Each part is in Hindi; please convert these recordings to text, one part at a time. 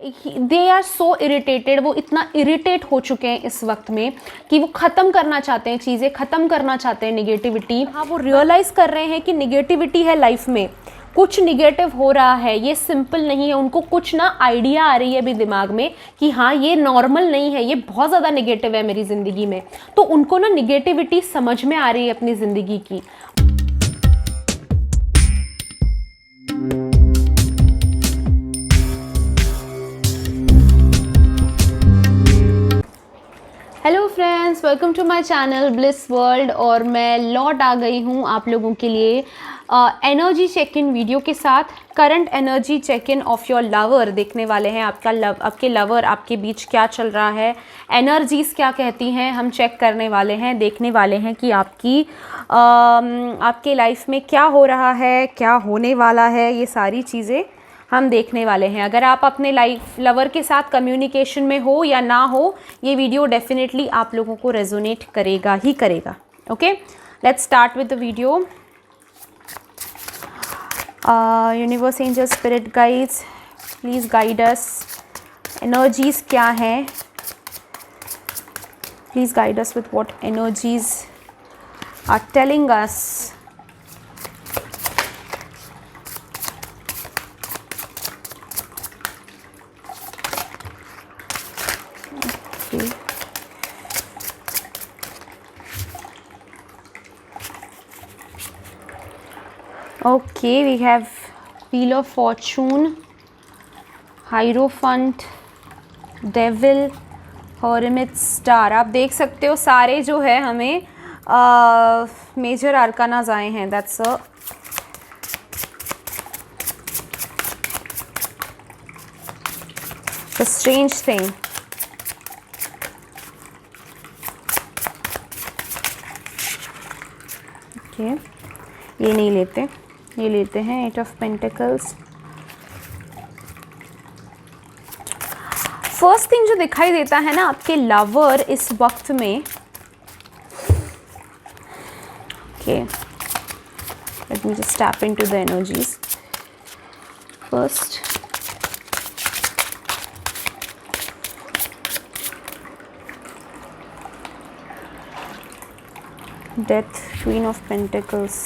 दे आर सो इरिटेटेड, वो इतना इरिटेट हो चुके हैं इस वक्त में कि वो ख़त्म करना चाहते हैं, चीज़ें ख़त्म करना चाहते हैं, निगेटिविटी। हाँ, वो रियलाइज़ कर रहे हैं कि निगेटिविटी है लाइफ में, कुछ निगेटिव हो रहा है, ये सिंपल नहीं है। उनको कुछ ना आइडिया आ रही है अभी दिमाग में कि हाँ ये नॉर्मल नहीं है, ये बहुत ज़्यादा निगेटिव है मेरी ज़िंदगी में। तो उनको ना निगेटिविटी समझ में आ रही है अपनी ज़िंदगी की। Hello friends, welcome to my channel Bliss World. और मैं लौट आ गई हूँ आप लोगों के लिए एनर्जी चेक इन वीडियो के साथ। Current energy check in of your lover देखने वाले हैं। आपके लवर, आपके बीच क्या चल रहा है, एनर्जीज़ क्या कहती हैं, हम चेक करने वाले हैं, देखने वाले हैं कि आपके लाइफ में क्या हो रहा है, क्या होने वाला है, ये सारी चीज़ें हम देखने वाले हैं। अगर आप अपने लवर के साथ कम्युनिकेशन में हो या ना हो, ये वीडियो डेफिनेटली आप लोगों को रेजोनेट करेगा ही करेगा। Okay, let's start with the video. Universe, angel, spirit guides, please guide us. Energies क्या हैं, please guide us with what energies are telling us. Okay, we have Wheel of Fortune, Hierophant, Devil, Hermit, Star। आप देख सकते हो सारे जो है हमें मेजर आर्कानाज आए हैं। That's a strange thing. Okay, ये नहीं लेते, ये लेते हैं eight of pentacles. First thing जो दिखाई देता है ना आपके लवर इस वक्त में, okay, let me just tap into the energies first. Death, queen of pentacles,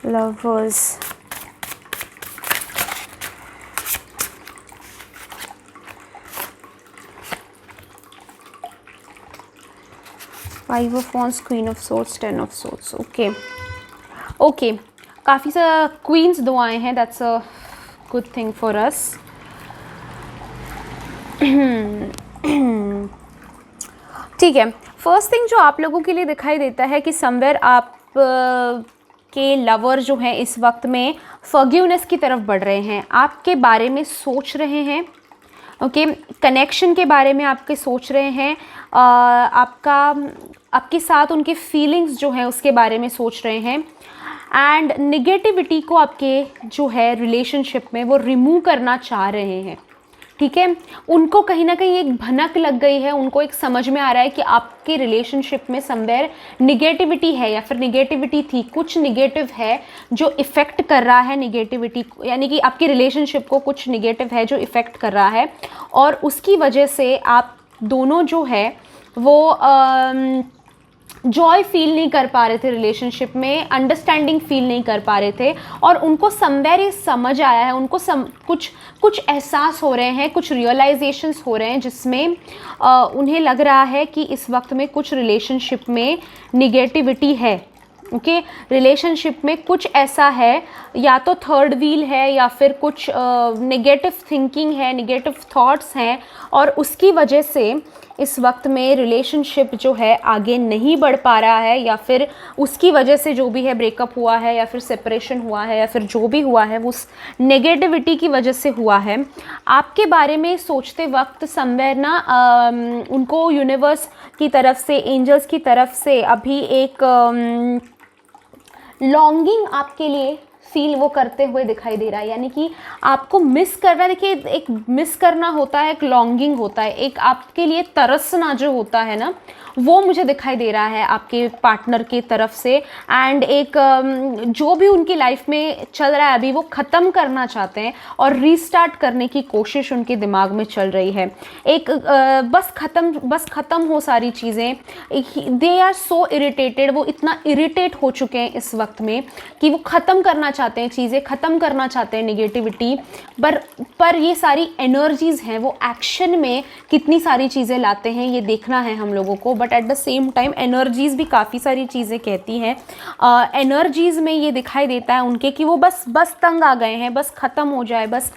lovers, five of wands, queen of swords, ten of swords. Okay okay, काफ़ी सा क्वींस दो आए हैं। That's a good thing for us. ठीक है, फर्स्ट थिंग जो आप लोगों के लिए दिखाई देता है कि समवेयर आप के लवर जो हैं इस वक्त में फॉरगिवनेस की तरफ बढ़ रहे हैं, आपके बारे में सोच रहे हैं। ओके, कनेक्शन के बारे में आपके सोच रहे हैं, आपके साथ उनके फीलिंग्स जो हैं उसके बारे में सोच रहे हैं। एंड निगेटिविटी को आपके जो है रिलेशनशिप में वो रिमूव करना चाह रहे हैं। ठीक है, उनको कहीं ना कहीं एक भनक लग गई है, उनको एक समझ में आ रहा है कि आपके रिलेशनशिप में समवेयर निगेटिविटी है या फिर निगेटिविटी थी, कुछ निगेटिव है जो इफ़ेक्ट कर रहा है निगेटिविटी, यानी कि आपके रिलेशनशिप को कुछ निगेटिव है जो इफ़ेक्ट कर रहा है। और उसकी वजह से आप दोनों जो है वो जॉय फील नहीं कर पा रहे थे रिलेशनशिप में, अंडरस्टैंडिंग फील नहीं कर पा रहे थे। और उनको समवेयर ये समझ आया है, उनको कुछ एहसास हो रहे हैं, कुछ रियलाइजेशंस हो रहे हैं जिसमें उन्हें लग रहा है कि इस वक्त में कुछ रिलेशनशिप में निगेटिविटी है। ओके, रिलेशनशिप में कुछ ऐसा है, या तो थर्ड व्हील है या फिर कुछ नेगेटिव थिंकिंग है, नेगेटिव थॉट्स हैं, और उसकी वजह से इस वक्त में रिलेशनशिप जो है आगे नहीं बढ़ पा रहा है, या फिर उसकी वजह से जो भी है ब्रेकअप हुआ है या फिर सेपरेशन हुआ है या फिर जो भी हुआ है वो उस नेगेटिविटी की वजह से हुआ है। आपके बारे में सोचते वक्त समवेयर ना उनको यूनिवर्स की तरफ से, एंजल्स की तरफ से अभी एक लॉन्गिंग आपके लिए फील वो करते हुए दिखाई दे रहा है, यानी कि आपको मिस कर रहा है। देखिए, एक मिस करना होता है, एक लॉन्गिंग होता है, एक आपके लिए तरसना जो होता है ना, वो मुझे दिखाई दे रहा है आपके पार्टनर की तरफ से। एंड एक जो भी उनकी लाइफ में चल रहा है अभी, वो ख़त्म करना चाहते हैं और रीस्टार्ट करने की कोशिश उनके दिमाग में चल रही है। एक बस ख़त्म हो सारी चीज़ें। दे आर सो इरिटेटेड, वो इतना इरिटेट हो चुके हैं इस वक्त में कि वो ख़त्म करना चाहते हैं चीज़ें, ख़त्म करना चाहते हैं नेगेटिविटी। पर ये सारी एनर्जीज़ हैं, वो एक्शन में कितनी सारी चीज़ें लाते हैं ये देखना है हम लोगों को। But at the same time energies भी काफ़ी सारी चीज़ें कहती हैं। एनर्जीज़ में ये दिखाई देता है उनके कि वो बस तंग आ गए हैं, बस ख़त्म हो जाए, बस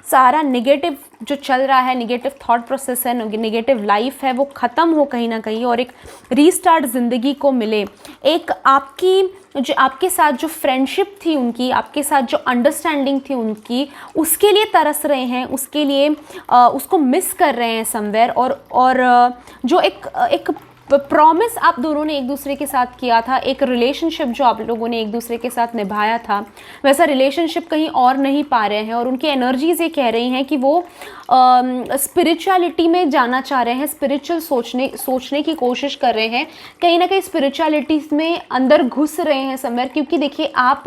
सारा नेगेटिव जो चल रहा है, नेगेटिव थॉट प्रोसेस है, नेगेटिव लाइफ है, वो ख़त्म हो कहीं ना कहीं और एक रीस्टार्ट ज़िंदगी को मिले। एक आपके साथ जो फ्रेंडशिप थी उनकी, आपके साथ जो अंडरस्टैंडिंग थी उनकी, उसके लिए तरस रहे हैं, उसके लिए उसको मिस कर रहे हैं समवेयर। और जो एक प्रॉमिस आप दोनों ने एक दूसरे के साथ किया था, एक रिलेशनशिप जो आप लोगों ने एक दूसरे के साथ निभाया था, वैसा रिलेशनशिप कहीं और नहीं पा रहे हैं। और उनकी एनर्जीज़ ये कह रही हैं कि वो स्पिरिचुअलिटी में जाना चाह रहे हैं, स्पिरिचुअल सोचने की कोशिश कर रहे हैं, कहीं ना कहीं स्पिरिचुअलिटी में अंदर घुस रहे हैं समवेयर। क्योंकि देखिए, आप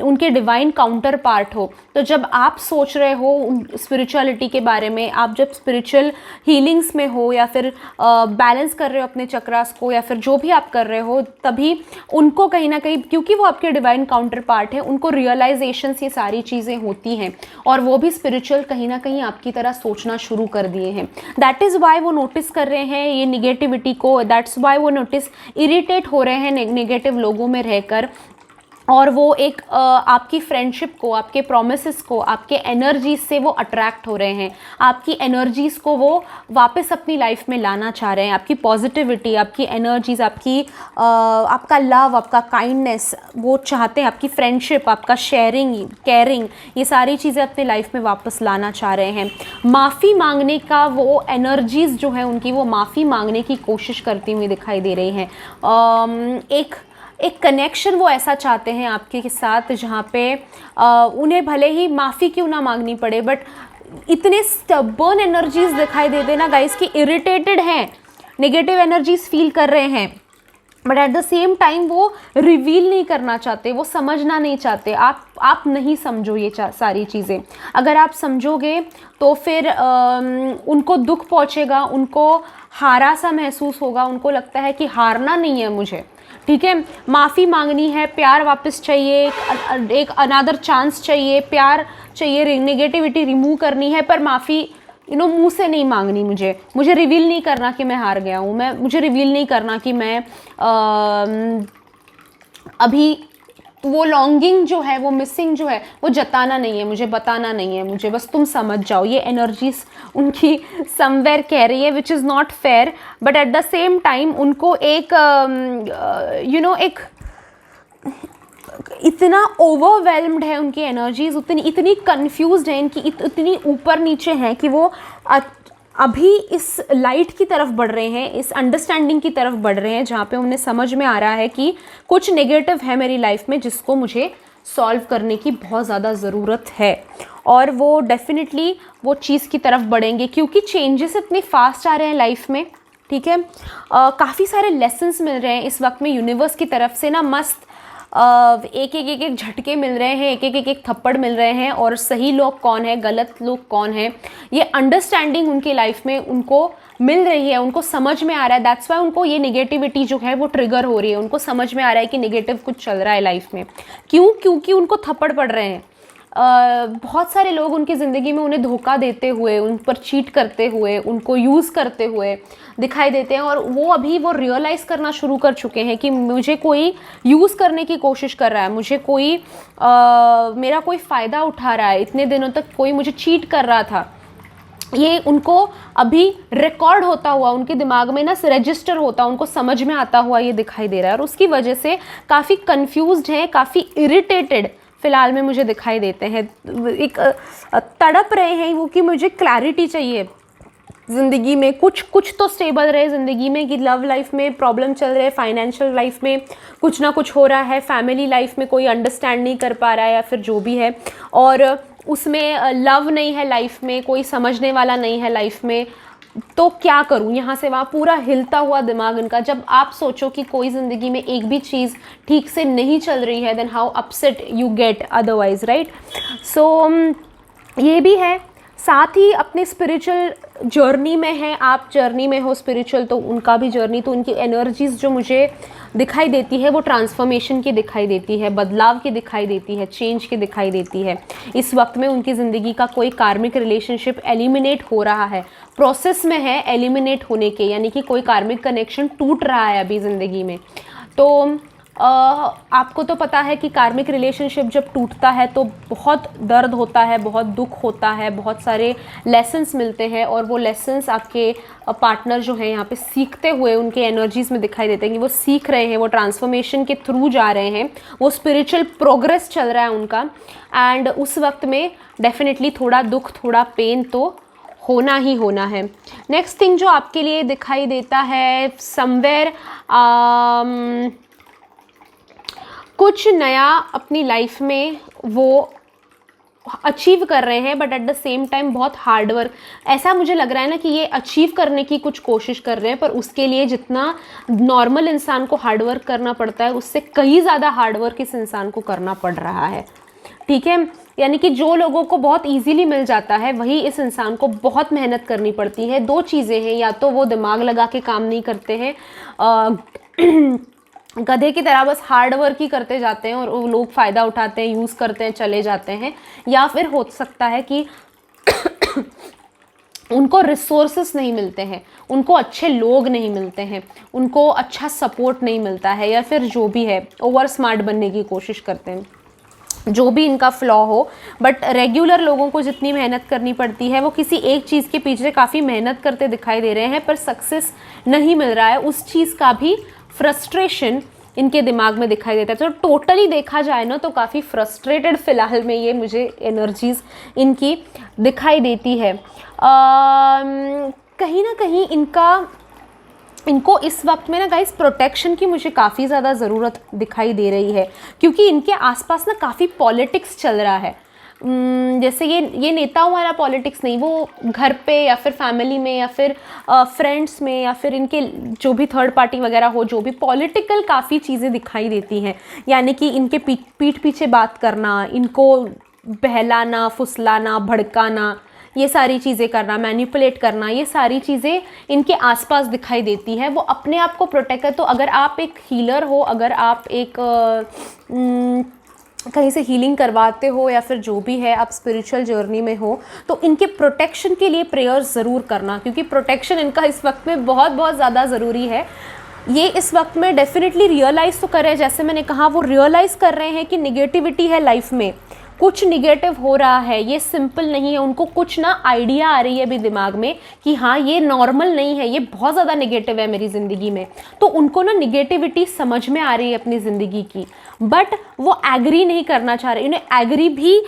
उनके डिवाइन काउंटर पार्ट हो, तो जब आप सोच रहे हो स्पिरिचुअलिटी के बारे में, आप जब स्पिरिचुअल हीलिंग्स में हो या फिर बैलेंस कर रहे हो अपने चक्रास को, या फिर जो भी आप कर रहे हो, तभी उनको कहीं ना कहीं, क्योंकि वो आपके डिवाइन काउंटर पार्ट है, उनको रियलाइजेशन ये सारी चीज़ें होती हैं और वो भी स्पिरिचुअल कहीं ना कहीं आपकी तरह सोचना शुरू कर दिए हैं। दैट इज़ वाई वो नोटिस कर रहे हैं ये निगेटिविटी को, दैट्स वाई वो इरिटेट हो रहे हैं नेगेटिव लोगों में रहकर। और वो एक आपकी फ्रेंडशिप को, आपके प्रोमिसेस को, आपके एनर्जीज से वो अट्रैक्ट हो रहे हैं, आपकी एनर्जीज़ को वो वापस अपनी लाइफ में लाना चाह रहे हैं। आपकी पॉजिटिविटी, आपकी एनर्जीज़, आपका लव, आपका काइंडनेस वो चाहते हैं, आपकी फ्रेंडशिप, आपका शेयरिंग, केयरिंग, ये सारी चीज़ें अपनी लाइफ में वापस लाना चाह रहे हैं। माफ़ी मांगने का वो एनर्जीज़ जो है उनकी, वो माफ़ी मांगने की कोशिश करती हुई दिखाई दे रही हैं। एक कनेक्शन वो ऐसा चाहते हैं आपके साथ जहाँ पे उन्हें भले ही माफ़ी क्यों ना मांगनी पड़े, बट इतने स्टबर्न एनर्जीज दिखाई देते ना गाइस कि इरिटेटेड हैं, नेगेटिव एनर्जीज फील कर रहे हैं, but at the same time वो रिवील नहीं करना चाहते, वो समझना नहीं चाहते। आप नहीं समझो ये सारी चीज़ें। अगर आप समझोगे तो फिर उनको दुख पहुँचेगा, उनको हारा सा महसूस होगा, उनको लगता है कि हारना नहीं है मुझे, ठीक है, माफ़ी मांगनी है, प्यार वापस चाहिए, एक अनदर चांस चाहिए, प्यार चाहिए, नेगेटिविटी रिमूव करनी है, पर माफ़ी मुंह से नहीं मांगनी। मुझे रिवील नहीं करना कि मैं हार गया हूँ, मुझे रिवील नहीं करना कि मैं अभी वो लॉन्गिंग जो है, वो मिसिंग जो है, वो जताना नहीं है, मुझे बताना नहीं है, मुझे बस तुम समझ जाओ। ये एनर्जीज उनकी समवेयर कह रही है, which is not fair. But at the same time उनको एक एक इतना ओवरवेल्म्ड है उनकी एनर्जीज, इतनी कंफ्यूज्ड है, इनकी इतनी ऊपर नीचे हैं कि वो अभी इस लाइट की तरफ बढ़ रहे हैं, इस अंडरस्टैंडिंग की तरफ बढ़ रहे हैं, जहाँ पे उन्हें समझ में आ रहा है कि कुछ नेगेटिव है मेरी लाइफ में जिसको मुझे सॉल्व करने की बहुत ज़्यादा ज़रूरत है। और वो डेफिनेटली वो चीज़ की तरफ बढ़ेंगे, क्योंकि चेंजेस इतने फास्ट आ रहे हैं लाइफ में, ठीक है। काफ़ी सारे लेसन्स मिल रहे हैं इस वक्त में यूनिवर्स की तरफ से ना, मस्त एक झटके मिल रहे हैं, एक थप्पड़ मिल रहे हैं। और सही लोग कौन है, गलत लोग कौन है, ये अंडरस्टैंडिंग उनकी लाइफ में उनको मिल रही है, उनको समझ में आ रहा है। दैट्स वाई उनको ये नेगेटिविटी जो है वो ट्रिगर हो रही है, उनको समझ में आ रहा है कि नेगेटिव कुछ चल रहा है लाइफ में। क्योंकि उनको थप्पड़ पड़ रहे हैं। बहुत सारे लोग उनकी ज़िंदगी में उन्हें धोखा देते हुए, उन पर चीट करते हुए, उनको यूज़ करते हुए दिखाई देते हैं। और वो अभी वो रियलाइज़ करना शुरू कर चुके हैं कि मुझे कोई यूज़ करने की कोशिश कर रहा है, मुझे कोई मेरा कोई फ़ायदा उठा रहा है, इतने दिनों तक कोई मुझे चीट कर रहा था। ये उनको अभी रिकॉर्ड होता हुआ उनके दिमाग में ना रजिस्टर होता, उनको समझ में आता हुआ ये दिखाई दे रहा है। और उसकी वजह से काफ़ी कन्फ्यूज्ड हैं, काफ़ी इरिटेटेड फ़िलहाल में मुझे दिखाई देते हैं। एक तड़प रहे हैं वो कि मुझे क्लैरिटी चाहिए, ज़िंदगी में कुछ कुछ तो स्टेबल रहे ज़िंदगी में, कि लव लाइफ में प्रॉब्लम चल रहे, फाइनेंशियल लाइफ में कुछ ना कुछ हो रहा है, फैमिली लाइफ में कोई अंडरस्टैंड नहीं कर पा रहा है या फिर जो भी है, और उसमें लव नहीं है लाइफ में, कोई समझने वाला नहीं है लाइफ में, तो क्या करूँ, यहाँ से वहाँ पूरा हिलता हुआ दिमाग इनका। जब आप सोचो कि कोई ज़िंदगी में एक भी चीज़ ठीक से नहीं चल रही है, then how upset you get otherwise, right. So ये भी है। साथ ही अपने स्पिरिचुअल जर्नी में है, आप जर्नी में हो स्पिरिचुअल, तो उनका भी जर्नी, तो उनकी एनर्जीज़ जो मुझे दिखाई देती है वो ट्रांसफॉर्मेशन की दिखाई देती है, बदलाव की दिखाई देती है, चेंज की दिखाई देती है। इस वक्त में उनकी ज़िंदगी का कोई कार्मिक रिलेशनशिप एलिमिनेट हो रहा है, प्रोसेस में है एलिमिनेट होने के, यानी कि कोई कार्मिक कनेक्शन टूट रहा है अभी ज़िंदगी में। तो आपको तो पता है कि कार्मिक रिलेशनशिप जब टूटता है तो बहुत दर्द होता है, बहुत दुख होता है, बहुत सारे लेसन्स मिलते हैं, और वो लेसन्स आपके पार्टनर जो है यहाँ पे सीखते हुए उनके एनर्जीज़ में दिखाई देते हैं कि वो सीख रहे हैं, वो ट्रांसफॉर्मेशन के थ्रू जा रहे हैं, वो स्पिरिचुअल प्रोग्रेस चल रहा है उनका। एंड उस वक्त में डेफिनेटली थोड़ा दुख, थोड़ा पेन तो होना ही होना है। नेक्स्ट थिंग जो आपके लिए दिखाई देता है, समवेयर कुछ नया अपनी लाइफ में वो अचीव कर रहे हैं, but at the same time बहुत हार्ड वर्क, ऐसा मुझे लग रहा है ना कि ये अचीव करने की कुछ कोशिश कर रहे हैं, पर उसके लिए जितना नॉर्मल इंसान को हार्ड वर्क करना पड़ता है उससे कहीं ज़्यादा हार्ड वर्क इस इंसान को करना पड़ रहा है, ठीक है। यानी कि जो लोगों को बहुत इजीली मिल जाता है वही इस इंसान को बहुत मेहनत करनी पड़ती है। दो चीज़ें हैं, या तो वो दिमाग लगा के काम नहीं करते हैं, गधे की तरह बस हार्ड वर्क ही करते जाते हैं और वो लोग फ़ायदा उठाते हैं, यूज़ करते हैं, चले जाते हैं, या फिर हो सकता है कि उनको रिसोर्सेस नहीं मिलते हैं, उनको अच्छे लोग नहीं मिलते हैं, उनको अच्छा सपोर्ट नहीं मिलता है, या फिर जो भी है ओवर स्मार्ट बनने की कोशिश करते हैं, जो भी इनका फ्लॉ हो। बट रेगुलर लोगों को जितनी मेहनत करनी पड़ती है वो किसी एक चीज़ के पीछे काफ़ी मेहनत करते दिखाई दे रहे हैं, पर सक्सेस नहीं मिल रहा है, उस चीज़ का भी फ्रस्ट्रेशन इनके दिमाग में दिखाई देता है। तो टोटली देखा जाए ना तो काफ़ी फ्रस्ट्रेटेड फ़िलहाल में ये मुझे एनर्जीज़ इनकी दिखाई देती है। कहीं ना कहीं इनको इस वक्त में ना गाइस प्रोटेक्शन की मुझे काफ़ी ज़्यादा ज़रूरत दिखाई दे रही है, क्योंकि इनके आसपास ना काफ़ी पॉलिटिक्स चल रहा है। जैसे ये नेताओं वाला पॉलिटिक्स नहीं, वो घर पे या फिर फैमिली में या फिर फ्रेंड्स में या फिर इनके जो भी थर्ड पार्टी वगैरह हो, जो भी पॉलिटिकल काफ़ी चीज़ें दिखाई देती हैं। यानी कि इनके पीठ पीछे बात करना, इनको बहलाना, फुसलाना, भड़काना, ये सारी चीज़ें करना, मैनिपुलेट करना, ये सारी चीज़ें इनके आसपास दिखाई देती है। वो अपने आप को प्रोटेक्ट कर, तो अगर आप एक हीलर हो, अगर आप एक कहीं से हीलिंग करवाते हो या फिर जो भी है आप स्पिरिचुअल जर्नी में हो, तो इनके प्रोटेक्शन के लिए प्रेयर्स ज़रूर करना, क्योंकि प्रोटेक्शन इनका इस वक्त में बहुत बहुत ज़्यादा ज़रूरी है। ये इस वक्त में डेफिनेटली रियलाइज़ तो कर रहे हैं, जैसे मैंने कहा वो रियलाइज़ कर रहे हैं कि निगेटिविटी है लाइफ में, कुछ निगेटिव हो रहा है, ये सिंपल नहीं है। उनको कुछ ना आइडिया आ रही है अभी दिमाग में कि हाँ ये नॉर्मल नहीं है, ये बहुत ज़्यादा निगेटिव है मेरी ज़िंदगी में। तो उनको ना निगेटिविटी समझ में आ रही है अपनी ज़िंदगी की, बट वो एग्री नहीं करना चाह रहे। उन्हें एग्री भी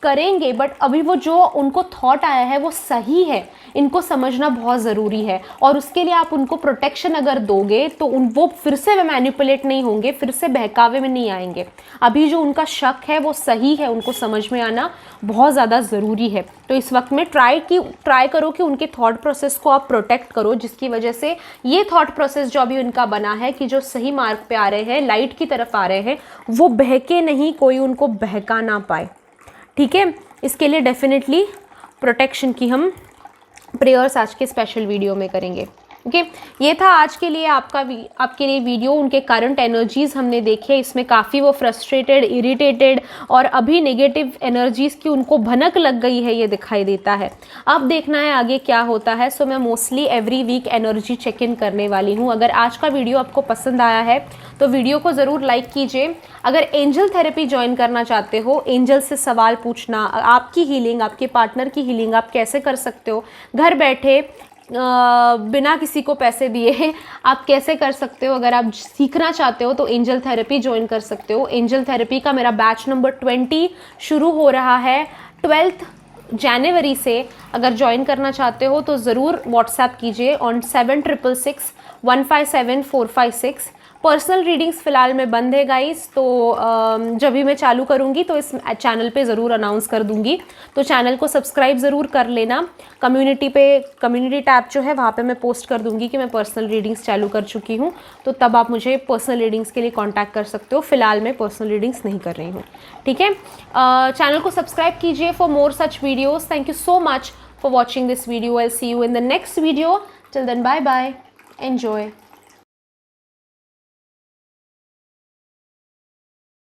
करेंगे, बट अभी वो जो उनको थॉट आया है वो सही है, इनको समझना बहुत ज़रूरी है। और उसके लिए आप उनको प्रोटेक्शन अगर दोगे तो वो फिर से मैनिपुलेट नहीं होंगे, फिर से बहकावे में नहीं आएंगे। अभी जो उनका शक है वो सही है, उनको समझ में आना बहुत ज़्यादा ज़रूरी है। तो इस वक्त में ट्राई करो कि उनके थॉट प्रोसेस को आप प्रोटेक्ट करो, जिसकी वजह से ये थॉट प्रोसेस जो अभी उनका बना है कि जो सही मार्ग पे आ रहे हैं, लाइट की तरफ आ रहे हैं, वो बहके नहीं, कोई उनको बहका ना पाए, ठीक है। इसके लिए डेफिनेटली प्रोटेक्शन की हम प्रेयर्स आज के स्पेशल वीडियो में करेंगे। ओके, ये था आज के लिए आपके लिए वीडियो। उनके करंट एनर्जीज़ हमने देखे, इसमें काफ़ी वो फ्रस्ट्रेटेड, इरिटेटेड और अभी नेगेटिव एनर्जीज़ की उनको भनक लग गई है, ये दिखाई देता है। अब देखना है आगे क्या होता है। सो मैं mostly every week energy check in करने वाली हूँ। अगर आज का वीडियो आपको पसंद आया है तो वीडियो को ज़रूर लाइक कीजिए। अगर एंजल थेरेपी ज्वाइन करना चाहते हो, एंजल से सवाल पूछना, आपकी हीलिंग, आपके पार्टनर की हीलिंग आप कैसे कर सकते हो घर बैठे, बिना किसी को पैसे दिए आप कैसे कर सकते हो, अगर आप सीखना चाहते हो तो एंजल थेरेपी ज्वाइन कर सकते हो। एंजल थेरेपी का मेरा बैच नंबर 20 शुरू हो रहा है 12 जनवरी से अगर ज्वाइन करना चाहते हो तो ज़रूर व्हाट्सएप कीजिए ऑन 7666157456। पर्सनल रीडिंग्स फ़िलहाल में बंद है गाइस, तो जब भी मैं चालू करूँगी तो इस चैनल पे ज़रूर अनाउंस कर दूँगी, तो चैनल को सब्सक्राइब ज़रूर कर लेना। कम्युनिटी टैब जो है वहाँ पे मैं पोस्ट कर दूँगी कि मैं पर्सनल रीडिंग्स चालू कर चुकी हूँ, तो तब आप मुझे पर्सनल रीडिंग्स के लिए कॉन्टैक्ट कर सकते हो। फ़िलहाल मैं पर्सनल रीडिंग्स नहीं कर रही हूँ, ठीक है। चैनल को सब्सक्राइब कीजिए for more such videos. Thank you so much for watching this video. I'll see you in the next video. Till then, bye bye. Enjoy.